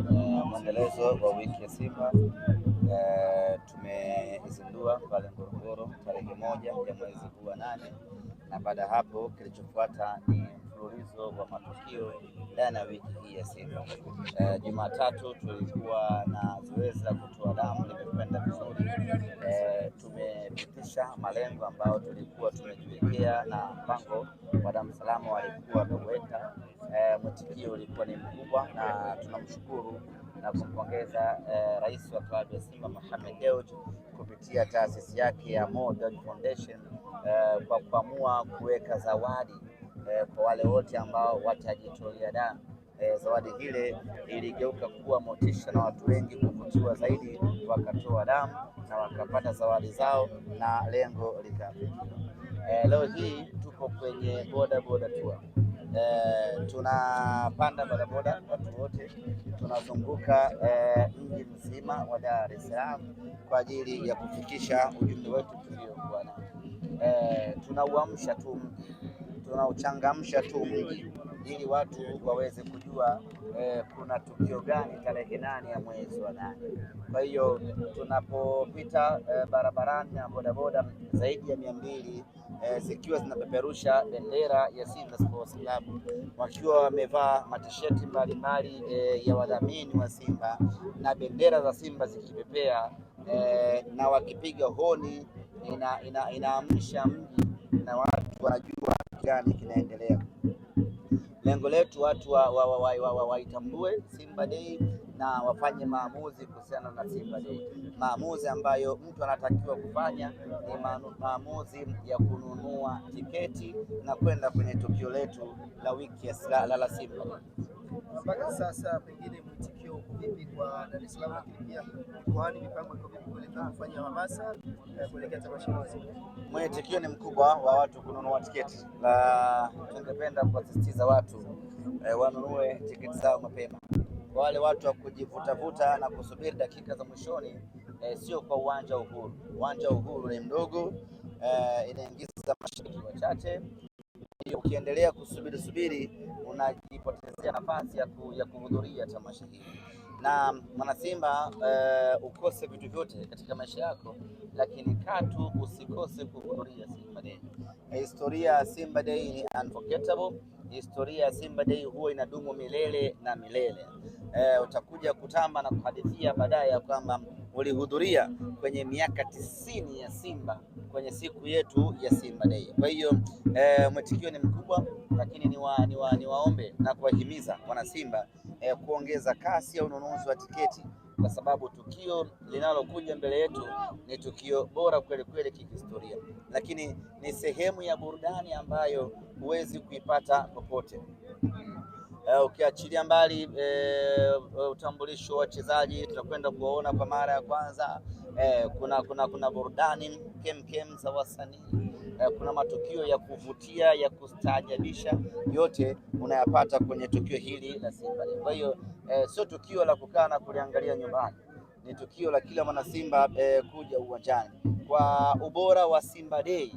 kwenye mwendelezo wa wiki ya Simba. Tumeizindua pale Ngorongoro tarehe 1 ya mwezi huu wa 8, na baada ya hapo kilichofuata ni mfululizo wa matukio ndani ya wiki hii ya Simba. Jumatatu tulikuwa na zoezi la kutoa damu, limekwenda vizuri. Tumepitisha malengo ambayo tulikuwa tumejiwekea na mpango wa damu salama walikuwa wameweka. Mwitikio ulikuwa ni mkubwa na tunamshukuru na kumpongeza Rais wa klabu ya Simba Mohamed Dewji kupitia taasisi yake ya Mo Dewji Foundation kwa kuamua kuweka zawadi kwa wale wote ambao watajitolea damu. Zawadi hile iligeuka kuwa motisha na watu wengi kuvutiwa zaidi, wakatoa damu na wakapata zawadi zao na lengo likafikiwa. Leo hii tuko kwenye boda tour. Tunapanda bodaboda watu wote, tunazunguka mji mzima wa Dar es Salaam kwa ajili ya kufikisha ujumbe wetu tuliokuwa nao. Tunauamsha tu mji, tunauchangamsha tu mji ili watu waweze kujua kuna tukio gani tarehe 8 ya mwezi wa 8. Kwa hiyo tunapopita barabarani na bodaboda zaidi ya 200 zikiwa zinapeperusha bendera ya Simba Sports Club, wakiwa wamevaa matisheti mbalimbali ya wadhamini wa Simba na bendera za Simba zikipepea na wakipiga honi, inaamsha mji na watu wanajua gani kinaendelea. Lengo letu watu waitambue Simba Day na wafanye maamuzi kuhusiana na Simba Day. Maamuzi ambayo mtu anatakiwa kufanya ni maamuzi ya kununua tiketi na kwenda kwenye tukio letu la wiki ya la Simba. Mpaka sasa pengine mwitikio vipi kwa Dar es Salaam, lakini pia mkoani mipango iko vipi kuelekea kufanya hamasa kuelekea tamasha la Simba? Mwitikio ni mkubwa wa watu kununua tiketi, na tungependa kuwasisitiza watu wanunue tiketi zao mapema. Kwa wale watu wa kujivutavuta na kusubiri dakika za mwishoni, sio kwa uwanja wa Uhuru. Uwanja wa Uhuru ni mdogo, inaingiza mashabiki wachache. Ukiendelea kusubiri unajipotezea nafasi ya kuhudhuria tamasha hili. Na mwanasimba, ukose vitu vyote katika maisha yako, lakini katu usikose kuhudhuria Simba Day. Historia ya Simba Day ni unforgettable. Historia ya Simba Day huwa inadumu milele na milele. Utakuja kutamba na kuhadithia baadaye ya kwamba ulihudhuria kwenye miaka 90 ya Simba kwenye siku yetu ya Simba Day. Kwa hiyo mwitikio ni mkubwa, lakini niwaombe na kuwahimiza wana Simba kuongeza kasi ya ununuzi wa tiketi, kwa sababu tukio linalokuja mbele yetu ni tukio bora kweli kweli kihistoria, lakini ni sehemu ya burudani ambayo huwezi kuipata popote. Ukiachilia mbali utambulisho wa wachezaji tutakwenda kuona kwa mara ya kwanza, kuna burudani kem za wasanii, kuna matukio ya kuvutia ya kustaajabisha, yote unayapata kwenye tukio hili la Simba. Kwa hiyo sio tukio la kukaa na kuliangalia nyumbani, ni tukio la kila mwana Simba kuja uwanjani. Kwa ubora wa Simba Day,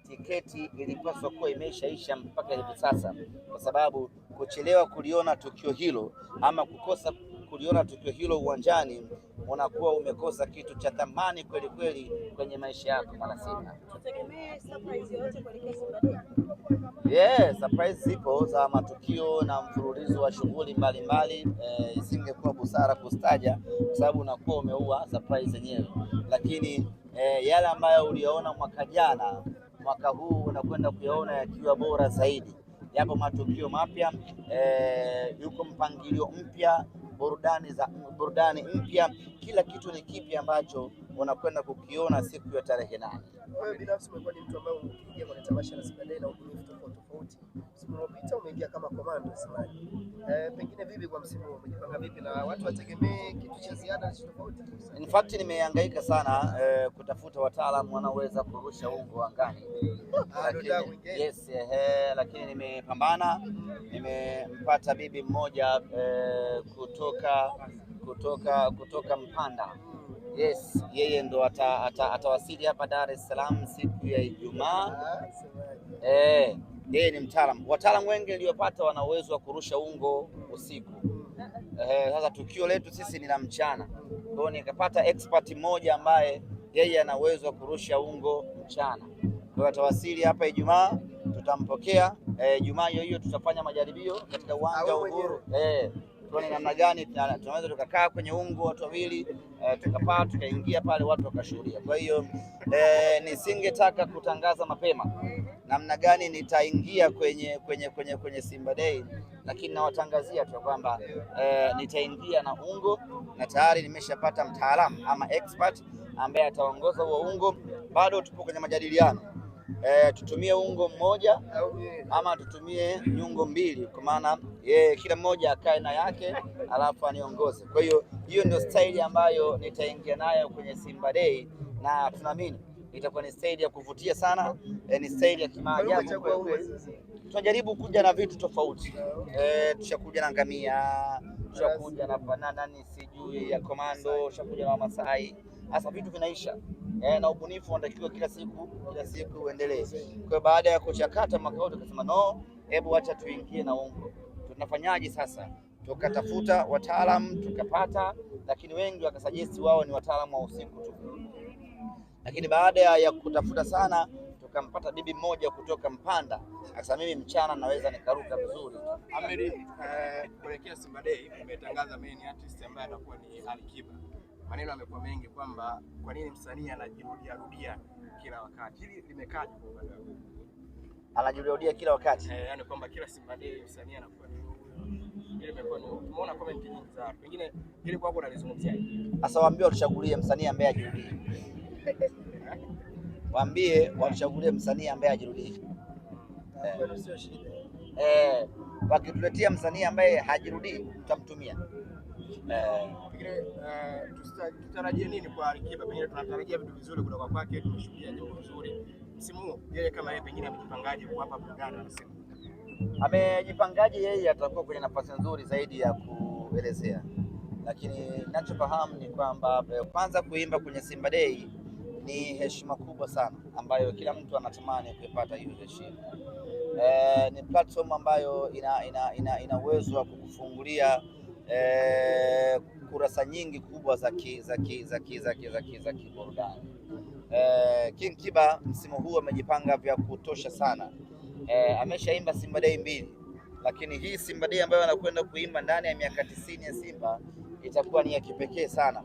tiketi ilipaswa kuwa imeshaisha mpaka hivi sasa, kwa sababu kuchelewa kuliona tukio hilo ama kukosa kuliona tukio hilo uwanjani, unakuwa umekosa kitu cha thamani kweli kweli kwenye maisha yako mwana Simba. Tutegemee surprise yote kuelekea Simba Day? Surprise zipo za matukio na mfululizo wa shughuli mbalimbali. Isingekuwa busara kustaja kwa sababu unakuwa umeua surprise yenyewe, lakini yale ambayo uliona mwaka jana, mwaka huu unakwenda kuyaona yakiwa bora zaidi. Yapo matukio mapya, yuko mpangilio mpya, burudani mpya, kila kitu ni kipi ambacho unakwenda kukiona siku ya tarehe 8. Wewe binafsi umekuwa ni mtu ambaye ukiingia kwenye tamasha la Simba Day na ubunifu tofauti. Msimu uliopita umeingia kama komando semaji. Pengine vipi kwa msimu huu, umejipanga vipi na watu wategemee kitu cha ziada tofauti? In fact nimehangaika sana kutafuta wataalamu wanaoweza kurusha ungo angani. Lakini nimepambana, nimempata bibi mmoja kutoka Mpanda. Yes, yeye ndo atawasili hapa Dar es Salaam siku ya Ijumaa. Yeye ni mtaalamu. Wataalamu wengi niliyopata wana uwezo wa kurusha ungo usiku. Sasa tukio letu sisi ni la mchana, kwa hiyo nikapata expert mmoja ambaye yeye ana uwezo wa kurusha ungo mchana. Kwa hiyo atawasili hapa Ijumaa, tutampokea Ijumaa hiyo tutafanya majaribio katika uwanja wa Uhuru. Tuone namna gani tunaweza tukakaa kwenye ungo watu wawili, tukapaa tukaingia pale watu wakashuhudia. Kwa hiyo nisingetaka kutangaza mapema namna gani nitaingia kwenye Simba Day, lakini nawatangazia tu kwamba nitaingia na ungo na tayari nimeshapata mtaalamu ama expert ambaye ataongoza huo ungo. Bado tupo kwenye majadiliano, tutumie ungo mmoja ama tutumie nyungo mbili, kwa maana kila mmoja akae na yake alafu aniongoze. Kwa hiyo hiyo ndio staili ambayo nitaingia nayo kwenye Simba Day, na tunaamini itakuwa ni staili ya kuvutia sana, ni staili ya kimaajabu. Tunajaribu kuja na vitu tofauti, tushakuja na ngamia, tushakuja na banana sijui ya komando, tushakuja na Masai. Sasa vitu vinaisha, na ubunifu unatakiwa kila siku uendelee. Kwa baada ya kuchakata mwaka huu tukasema no, hebu acha tuingie na ungo. Tunafanyaje sasa? Tukatafuta wataalamu tukapata, lakini wengi wakasuggest wao ni wataalamu wa usiku tu. Lakini baada ya kutafuta sana tukampata bibi mmoja kutoka Mpanda, akasema mimi mchana naweza nikaruka vizuri. Ahmed, kuelekea Simba Day umetangaza main artist ambaye atakuwa ni Alikiba. Maneno yamekuwa mengi kwamba kwa nini msanii anajirudia kila wakati. Hili limekaje kwa upande wako? Anajirudia kila wakati? Yaani kwamba kila Simba Day msanii anakuwa ni ile imekuwa ni tumeona comment nyingi za pengine ili kwako unalizungumziaje? Sasa waambie tuchagulie msanii ambaye ajirudie. Waambie wachagulie msanii ambaye ajirudie. Wakituletea msanii ambaye hajirudii tutamtumia. Pengine tutarajie nini kwa Alikiba? Pengine tunatarajia vitu vizuri kutoka kwake, tumeshuhudia jambo nzuri. Msimu huu yeye kama yeye pengine amejipangaje kwa hapa Buganda na Simba? Amejipangaje yeye atakuwa kwenye nafasi nzuri zaidi ya kuelezea. Lakini ninachofahamu ni kwamba kwanza kuimba kwenye Simba Day ni heshima kubwa sana ambayo kila mtu anatamani kuipata hiyo heshima. Ni platform ambayo ina uwezo wa kukufungulia kurasa nyingi kubwa za kiburudani. King Kiba msimu huu amejipanga vya kutosha sana. Ameshaimba Simba Day 2, lakini hii Simba Day ambayo anakwenda kuimba ndani ya miaka 90 ya Simba itakuwa ni ya kipekee sana.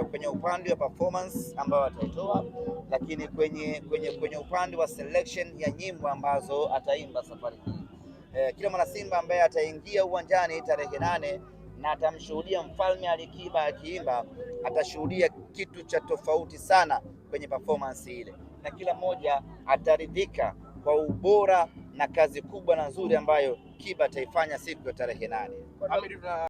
Kwenye upande wa performance ambayo ataitoa, lakini kwenye upande wa selection ya nyimbo ambazo ataimba safari hii. Kila mwana Simba ambaye ataingia uwanjani tarehe 8 na atamshuhudia Mfalme Alikiba akiimba, atashuhudia kitu cha tofauti sana kwenye performance ile, na kila mmoja ataridhika kwa ubora na kazi kubwa na nzuri ambayo Kiba ataifanya siku ya tarehe 8.